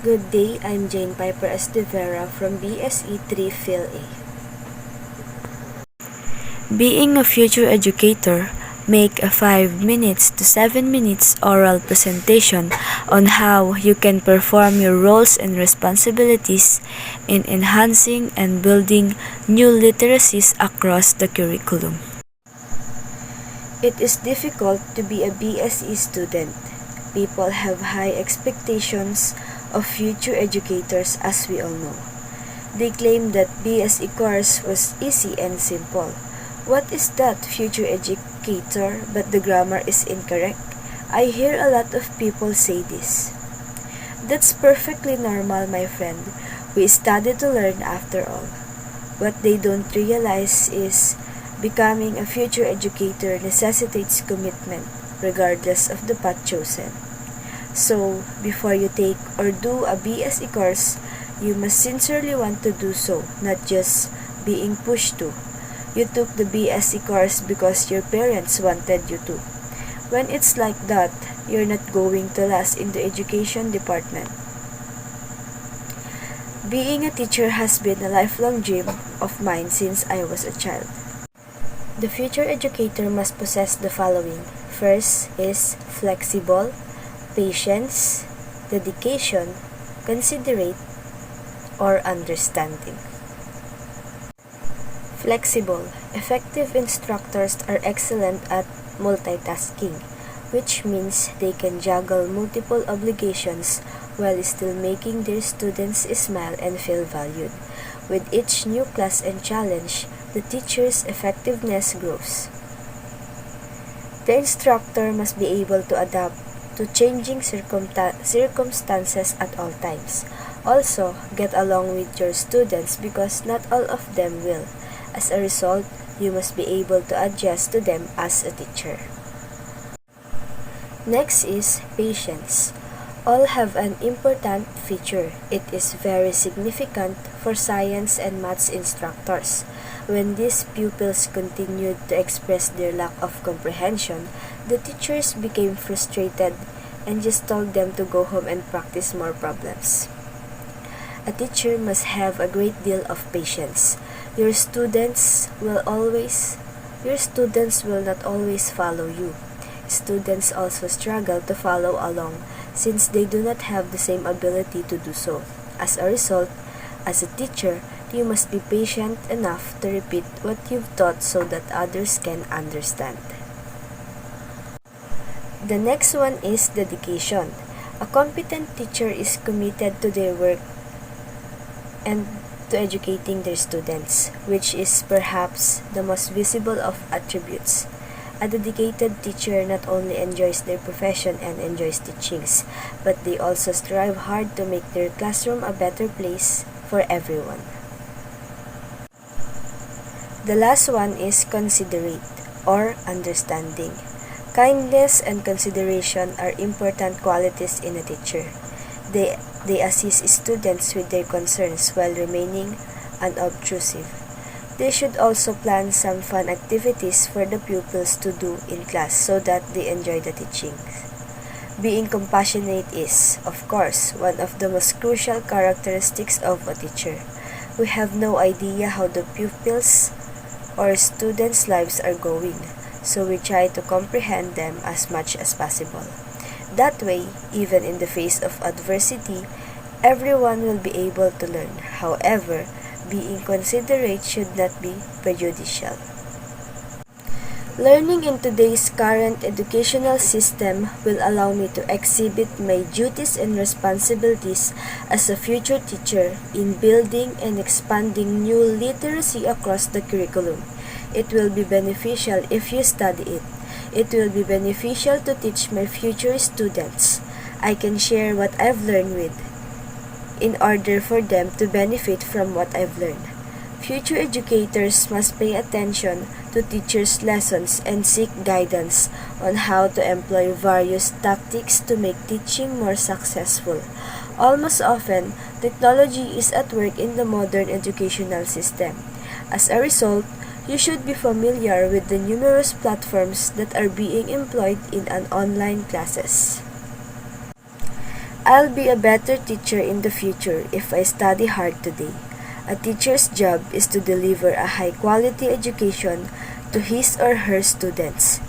Good day, I'm Jane Piper Estevera from BSE 3 Phil A. Being a future educator, make a 5 minutes to 7 minutes oral presentation on how you can perform your roles and responsibilities in enhancing and building new literacies across the curriculum. It is difficult to be a BSE student. People have high expectations of future educators, as we all know. They claim that BSE course was easy and simple. What is that, future educator, but the grammar is incorrect? I hear a lot of people say this. That's perfectly normal, my friend. We study to learn after all. What they don't realize is becoming a future educator necessitates commitment, regardless of the path chosen. So, before you take or do a BSE course, you must sincerely want to do so, not just being pushed to. You took the BSE course because your parents wanted you to. When it's like that, you're not going to last in the education department. Being a teacher has been a lifelong dream of mine since I was a child. The future educator must possess the following. First is flexible, patience, dedication, considerate, or understanding. Flexible. Effective instructors are excellent at multitasking, which means they can juggle multiple obligations while still making their students smile and feel valued. With each new class and challenge, the teacher's effectiveness grows. The instructor must be able to adapt to changing circumstances at all times. Also, get along with your students because not all of them will. As a result, you must be able to adjust to them as a teacher. Next is patience. All have an important feature. It is very significant for science and maths instructors. When these pupils continued to express their lack of comprehension, the teachers became frustrated and just told them to go home and practice more problems. A teacher must have a great deal of patience. Your students will not always follow you. Students also struggle to follow along since they do not have the same ability to do so. As a result, as a teacher, you must be patient enough to repeat what you've taught so that others can understand. The next one is dedication. A competent teacher is committed to their work and to educating their students, which is perhaps the most visible of attributes. A dedicated teacher not only enjoys their profession and enjoys teachings, but they also strive hard to make their classroom a better place for everyone. The last one is considerate or understanding. Kindness and consideration are important qualities in a teacher. They assist students with their concerns while remaining unobtrusive. They should also plan some fun activities for the pupils to do in class so that they enjoy the teaching. Being compassionate is, of course, one of the most crucial characteristics of a teacher. We have no idea how the pupils or students' lives are going, so we try to comprehend them as much as possible. That way, even in the face of adversity, everyone will be able to learn. However, being considerate should not be prejudicial. Learning in today's current educational system will allow me to exhibit my duties and responsibilities as a future teacher in building and expanding new literacy across the curriculum. It will be beneficial if you study it. It will be beneficial to teach my future students. I can share what I've learned with, in order for them to benefit from what I've learned. Future educators must pay attention to teachers' lessons and seek guidance on how to employ various tactics to make teaching more successful. Almost often, technology is at work in the modern educational system. As a result, you should be familiar with the numerous platforms that are being employed in an online classes. I'll be a better teacher in the future if I study hard today. A teacher's job is to deliver a high-quality education to his or her students.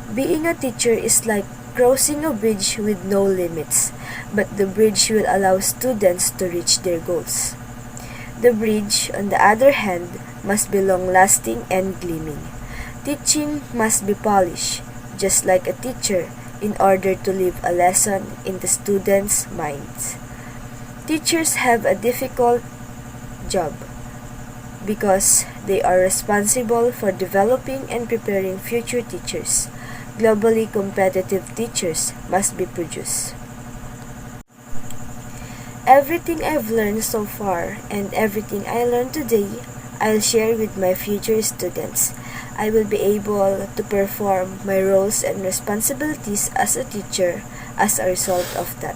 Being a teacher is like crossing a bridge with no limits, but the bridge will allow students to reach their goals. The bridge, on the other hand, must be long-lasting and gleaming. Teaching must be polished, just like a teacher, in order to leave a lesson in the students' minds. Teachers have a difficult job because they are responsible for developing and preparing future teachers. Globally competitive teachers must be produced. Everything I've learned so far and everything I learned today, I'll share with my future students. I will be able to perform my roles and responsibilities as a teacher as a result of that.